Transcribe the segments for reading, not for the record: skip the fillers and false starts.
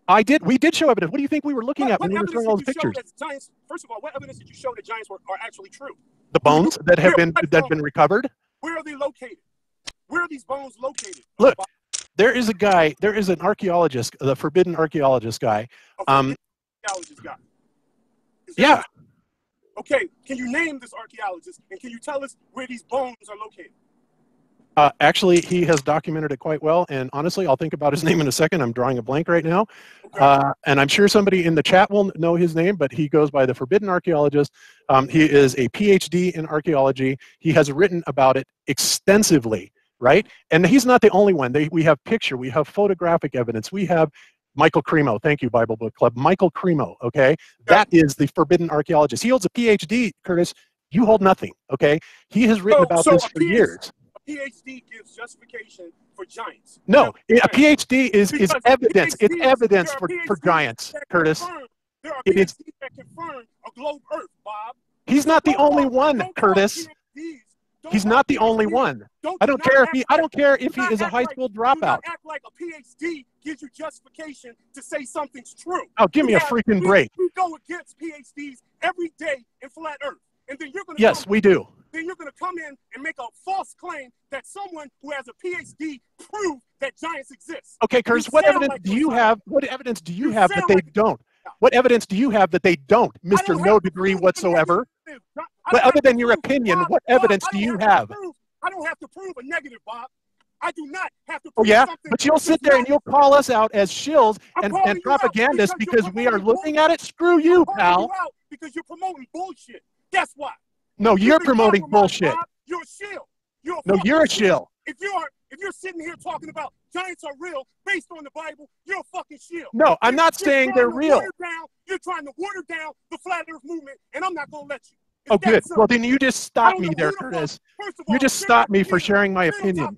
I did. We did show evidence. What do you think we were looking at when we were showing all the pictures? Giants, first of all, what evidence did you show that giants are actually true? The bones that have been recovered. Where are they located? Where are these bones located? Look, there is a guy. There is an archaeologist, the forbidden archaeologist guy. Archaeologist guy. Yeah. Okay. Can you name this archaeologist and can you tell us where these bones are located? Actually, he has documented it quite well, and honestly, I'll think about his name in a second. I'm drawing a blank right now, okay. And I'm sure somebody in the chat will know his name, but he goes by the Forbidden Archaeologist. He is a PhD in archaeology. He has written about it extensively, right? And he's not the only one. We have picture, we have photographic evidence, we have Michael Cremo. Thank you, Bible Book Club. Michael Cremo, okay? That is the Forbidden Archaeologist. He holds a PhD, Curtis. You hold nothing, okay? He has written about this for years. PhD gives justification for giants. No, a PhD is evidence. It's evidence for giants, Curtis. There are PhDs that confirm a globe Earth, Bob. He's not the only one, Curtis. He's not the only one. I don't care if he is a high school dropout. Do not act like a PhD gives you justification to say something's true. Oh, give me a freaking break. We go against PhDs every day in flat Earth, and then you're going to. Yes, we do. Then you're going to come in and make a false claim that someone who has a PhD proved that giants exist. Okay, Curtis, what evidence do you have? What evidence do you have that they don't? What evidence do you have that they don't, Mr. No degree whatsoever? But other than your opinion, what evidence do you have? I don't have to prove a negative, Bob. I do not have to prove Oh, yeah? something. But you'll sit there and you'll call us out as shills and propagandists because we are looking at it? Screw you, pal. Because you're promoting bullshit. That's why. No, you're promoting bullshit. You're a shill. You're a shill. If you're sitting here talking about giants are real based on the Bible, you're a fucking shill. No, I'm not saying they're real. You're trying to water down the flat earth movement, and I'm not going to let you. Oh, good. Well, then you just stopped me there, Curtis. You just stopped me for sharing my opinion.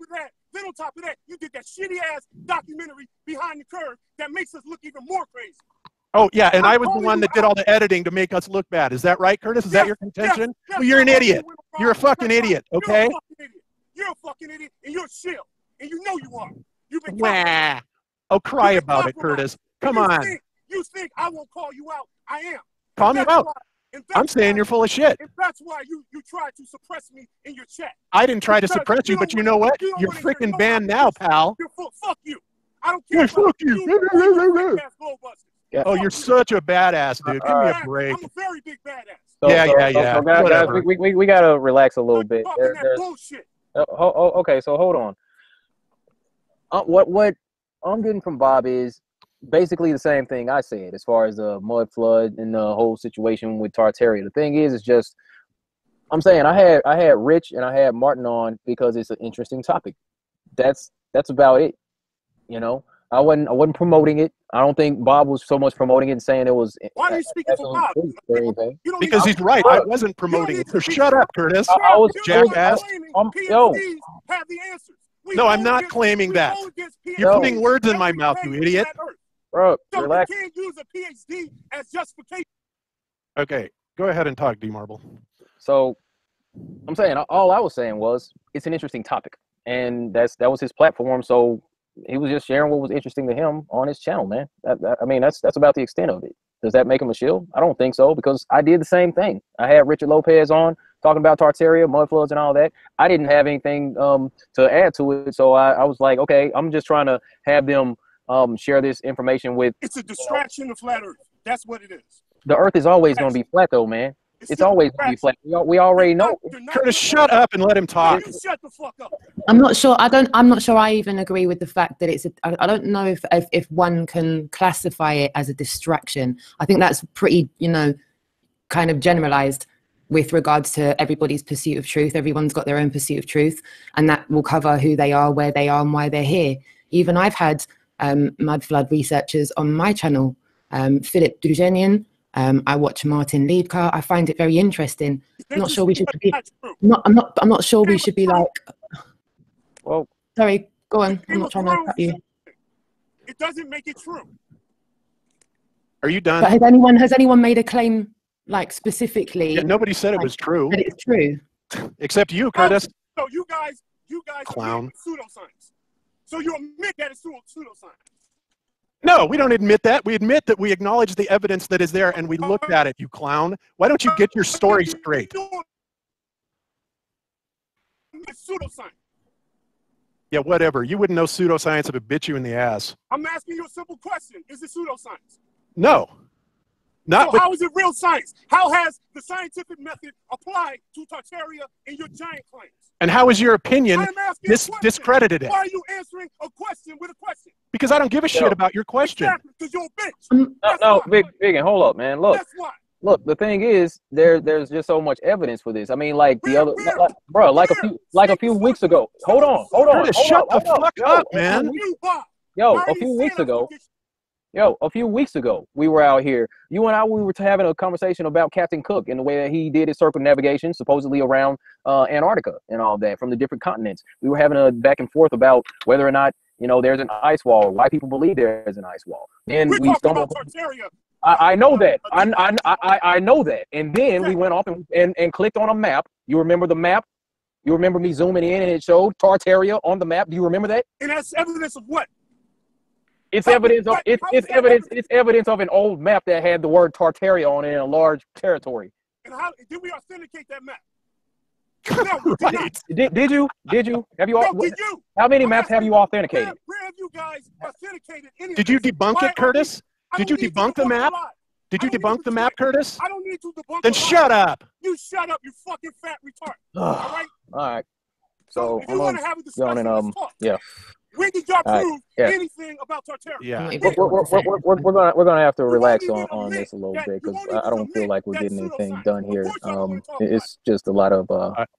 Then on top of that, you did that shitty-ass documentary Behind the Curve that makes us look even more crazy. Oh, yeah, and I was the one that did all the editing to make us look bad. Is that right, Curtis? Is that your contention? Well, you're an idiot. You're a fucking idiot, okay? You're a fucking idiot, and you're a shill. And you know you are. You've been Oh, cry about it, Curtis. Come on. You think I won't call you out? I am. Call me out. I'm saying you're full of shit. And that's why you tried to suppress me in your chat. I didn't try to suppress you, but you know what? You're freaking banned now, pal. Fuck you. I don't care. Fuck you. Oh, you're such a badass, dude. Give me a break. I'm a very big badass. So guys, we gotta relax a little bit. Bullshit. Okay, so hold on. What I'm getting from Bob is basically the same thing I said as far as the mud flood and the whole situation with Tartaria. The thing is just I'm saying I had Rich and I had Martin on because it's an interesting topic. That's about it. You know, I wasn't promoting it. I don't think Bob was so much promoting it and saying it was. Why are you speaking for Bob? Because he's right. I wasn't promoting it. So shut up, Curtis. I was jackass. Yo. Have the answers. No, I'm not claiming that. You're putting words in my mouth, you idiot. Bro, so relax. You can't use a PhD as justification. Okay, go ahead and talk, D-Marble. So I'm saying all I was saying was it's an interesting topic, and that was his platform. So he was just sharing what was interesting to him on his channel, man. I mean, that's about the extent of it. Does that make him a shill? I don't think so, because I did the same thing. I had Richard Lopez on talking about Tartaria, mud floods, and all that. I didn't have anything to add to it, so I was like, okay, I'm just trying to have them share this information with. It's a distraction of flat Earth. That's what it is. The Earth is always going to be flat, though, man. It's always going to be flat. We already know. Curtis, shut up and let him talk. Shut the fuck up. I'm not sure. I'm not sure I even agree with the fact that I don't know if one can classify it as a distraction. I think that's pretty, kind of generalized with regards to everybody's pursuit of truth. Everyone's got their own pursuit of truth, and that will cover who they are, where they are, and why they're here. Even I've had mud flood researchers on my channel, Philip Drugenian. I watch Martin Liedkar. I find it very interesting. I'm not sure we should be. I'm not sure we should be like. Well, sorry. Go on. I'm not trying to cut you. It doesn't make it true. Are you done? But has anyone made a claim like specifically? Yeah, nobody said it was true. That it's true. Except you, Curtis. So you guys clown pseudoscience. So you admit that it's pseudoscience. No, we don't admit that. We admit that we acknowledge the evidence that is there and we looked at it, you clown. Why don't you get your story straight? Pseudoscience. Yeah, whatever. You wouldn't know pseudoscience if it bit you in the ass. I'm asking you a simple question. Is it pseudoscience? No. Not So how is it real science? How has the scientific method applied to Tartaria and your giant claims? and how is your opinion I am asking a question. discredited it? Why are you answering a question with a question? Because I don't give a shit about your question. Exactly, because you're a bitch. No, Big, hold up, man. Look, That's why. look. The thing is, there's just so much evidence for this. I mean, like the other, bro, like a few weeks ago. Hold on. Curtis, shut the fuck up, man. Yo, a few weeks ago, we were out here. You and I, we were having a conversation about Captain Cook and the way that he did his circumnavigation, supposedly around Antarctica and all that from the different continents. We were having a back and forth about whether or not, you know, there's an ice wall, why people believe there's an ice wall. And we stumbled. I know that. I know that. And then we went off and clicked on a map. You remember the map? You remember me zooming in and it showed Tartaria on the map? Do you remember that? And that's evidence of what? It's evidence of it's evidence of an old map that had the word Tartaria on it in a large territory. And how did we authenticate that map? No, right. Did you? Have you? No, did you? How many maps have you authenticated? Where have you guys authenticated any? Did you debunk it, Curtis? Did you debunk the map? Did you debunk the map, Curtis? I don't need to debunk. Then shut up. You shut up, you fucking fat retard. All right. All right. So if you want to have a discussion, let's talk. Yeah. When did y'all prove anything about Tartaria? Yeah. We're gonna have to relax on this a little bit because I don't feel like we're getting anything done here. It's just a lot of.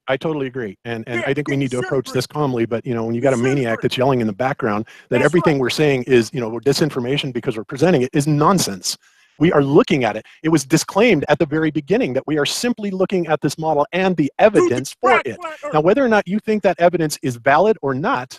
I totally agree, and I think we need to approach this calmly. But you know, when you got a maniac that's yelling in the background that everything we're saying is, you know, we're disinformation because we're presenting it is nonsense. We are looking at it. It was disclaimed at the very beginning that we are simply looking at this model and the evidence for it. Now, whether or not you think that evidence is valid or not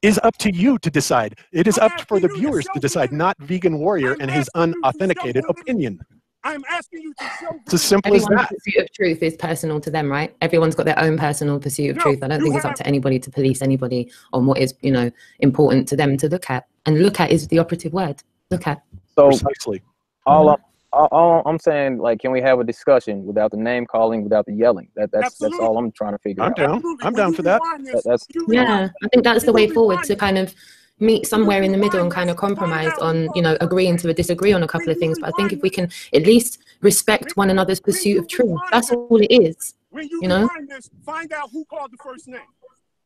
is up to you to decide. It is up for the viewers to decide, not Vegan Warrior and his unauthenticated opinion. I'm asking you to show. It's as simple as that. Pursuit of truth is personal to them, right? Everyone's got their own personal pursuit of truth. I don't think it's up to anybody to police anybody on what is, you know, important to them to look at. And look at is the operative word. Look at. So precisely. All I'm saying, like, can we have a discussion without the name calling, without the yelling? That's all I'm trying to figure out. I'm down for that. Yeah, I think that's the way forward, to kind of meet somewhere in the middle and kind of compromise on, you know, agreeing to disagree on a couple of things. But I think if we can at least respect one another's pursuit of truth, that's all it is. You know? Find out who called the first name.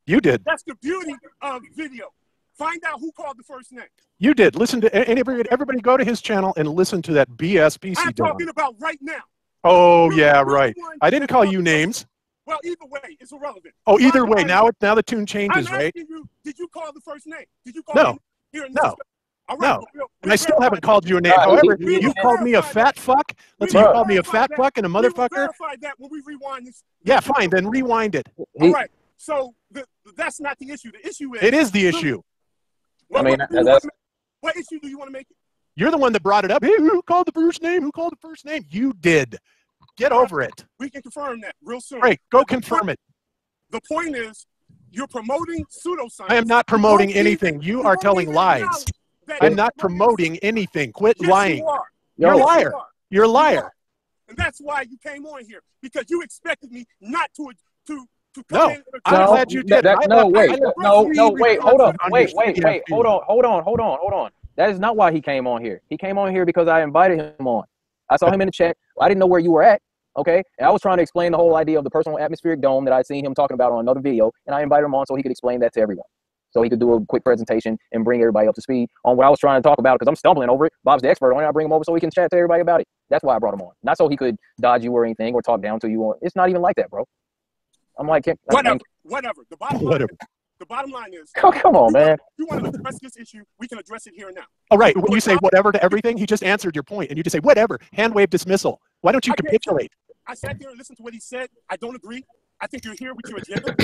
You did. That's the beauty of video. Find out who called the first name. You did. Listen to everybody. Go to his channel and listen to that BS PC. I'm talking about right now. Oh yeah, right. I didn't call you names. Well, either way, it's irrelevant. Oh, either way. Now the tune changes, right? Did you call the first name? Did you call? No. No. No. And I still haven't called you a name. However, you called me a fat fuck. Let's see, you called me a fat fuck and a motherfucker. Verify that when we rewind this. Yeah, fine. Then rewind it. All right. So that's not the issue. The issue is. It is the issue. I mean, what issue do you want to make it? You're the one that brought it up. Hey, who called the first name? Who called the first name? You did. Get over it. We can confirm that real soon. Great. Go confirm it. The point is, you're promoting pseudoscience. I am not promoting anything. You are telling lies. I'm not promoting anything. Quit lying. You're a liar. You're a liar. And that's why you came on here, because you expected me not to no, I'm glad you did. Wait, hold up. Wait, hold on. That is not why he came on here. He came on here because I invited him on. I saw him in the chat. I didn't know where you were at, okay? And I was trying to explain the whole idea of the personal atmospheric dome that I'd seen him talking about on another video, and I invited him on so he could explain that to everyone. So he could do a quick presentation and bring everybody up to speed on what I was trying to talk about, because I'm stumbling over it. Bob's the expert on it. I bring him over so he can chat to everybody about it. That's why I brought him on. Not so he could dodge you or anything or talk down to you. It's not even like that, bro. I'm like, whatever. The bottom line is, come on, man. If you want to address this issue, we can address it here and now. All right. When you say whatever to everything, he just answered your point, and you just say whatever. Hand wave dismissal. Why don't you capitulate? I sat there and listened to what he said. I don't agree. I think you're here with your agenda.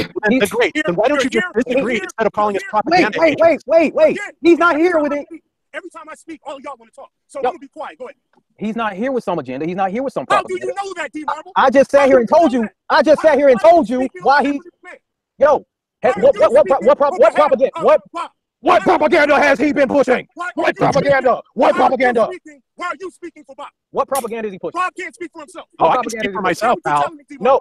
Great. Then why don't you just disagree instead of calling us propaganda? Wait. He's not here with it. Every time I speak, all of y'all want to talk. So I'm going to be quiet. Go ahead. He's not here with some agenda. He's not here with some How propaganda. do you know that, D. Marble? I just sat here and told you. I just sat here and told you why he. Yo, what propaganda? What propaganda has he been pushing? What propaganda? What propaganda? Why are you speaking for Bob? What propaganda is he pushing? Bob can't speak for himself. Oh, I can speak for myself, pal.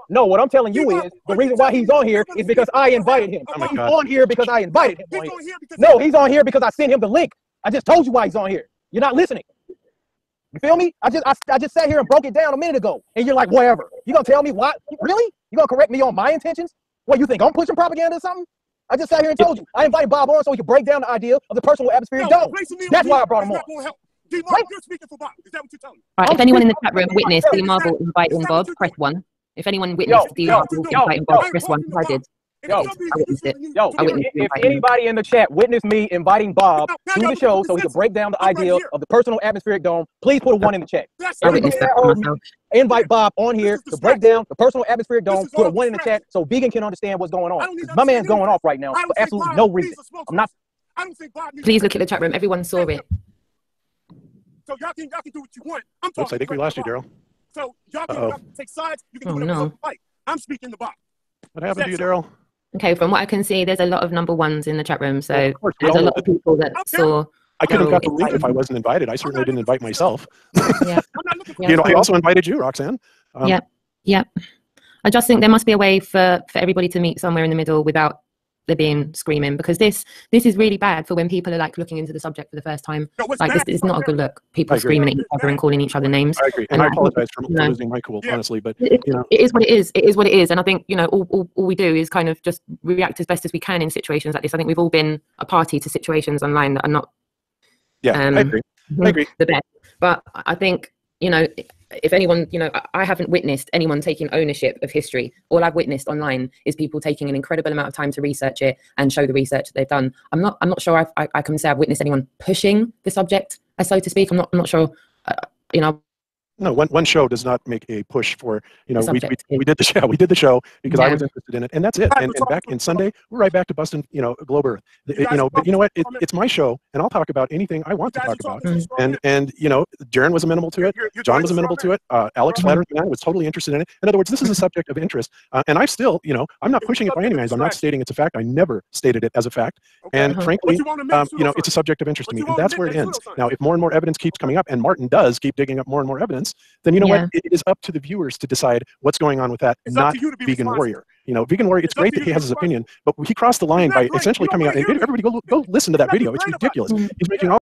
No, what I'm telling you is the reason why he's on here is because I invited him. Oh my He's God. on here because I invited him. He's On here. on here because No, he's on here because I sent him the link. I just told you why he's on here. You're not listening. You feel me? I just sat here and broke it down a minute ago, and you're like, whatever. You gonna tell me what? Really? You gonna correct me on my intentions? What, you think I'm pushing propaganda or something? I just sat here and told you. I invited Bob on so he could break down the idea of the personal atmospheric dome. That's why I brought him on. D-Marble, you're speaking for Bob. Is that what you're telling me? All right, if anyone in the chat room witnessed D Marble inviting Bob, press 1. If anyone witnessed D Marble inviting Bob, press 1. I did. Yo, I witnessed it. If anybody in the chat witnessed me inviting Bob to the show so he could break down the idea of the personal atmospheric dome, please put a 1 in the chat. I witnessed that for myself. Invite Bob on here to break down the personal atmospheric dome. Put a 1 in the chat so Vegan can understand what's going on. My man's going off right now for absolutely no reason. I'm not. Please look at the chat room. Everyone saw it. So y'all can do what you want. I'm Oops, I talking. think we lost you, Daryl. So y'all can take sides. You can do whatever you like. I'm speaking to Bob. What happened to you, Daryl? Okay, from what I can see, there's a lot of number 1s in the chat room. So Of course, we there's a all lot of people that saw. I could have Daryl got the link invited if I wasn't invited. I certainly didn't invite myself. Yeah. I'm not looking for You know, I also invited you, Roxanne. Yeah. I just think there must be a way for everybody to meet somewhere in the middle without there being screaming, because this is really bad for when people are like looking into the subject for the first time. Like this is not a good look. People I agree. screaming at each other and calling each other names. I agree, and And I I think, apologize for you know, losing my cool, honestly, but It you know, is what it is. It is what it is. And I think, you know, all we do is kind of just react as best as we can in situations like this. I think we've all been a party to situations online that are not yeah, I agree. I agree. the best. But I think, you know, if anyone, you know, I haven't witnessed anyone taking ownership of history. All I've witnessed online is people taking an incredible amount of time to research it and show the research that they've done. I'm not sure I can say I've witnessed anyone pushing the subject, so to speak. I'm not sure, you know. No, one show does not make a push for, you know, we did the show. We did the show because I Yeah. was interested in it, and that's it. And back in Sunday, we're right back to busting, you know, Globe Earth. You know, but you know what? It's my show, and I'll talk about anything I want to talk about. And you know, Jaron was amenable to it. John was amenable to it. Alex Flatter was totally interested in it. In other words, this is a subject of interest, and I still, you know, I'm not pushing it by any means. I'm not stating it's a fact. I never stated it as a fact. And frankly, you know, it's a subject of interest to me, and that's where it ends. Now, if more and more evidence keeps coming up, and Martin does keep digging up more and more evidence, then you know what? It is up to the viewers to decide what's going on with that, not Vegan Warrior. You know, Vegan Warrior, it's great that he has his opinion, but he crossed the line by essentially coming out, and everybody go listen to that video. It's ridiculous. He's making all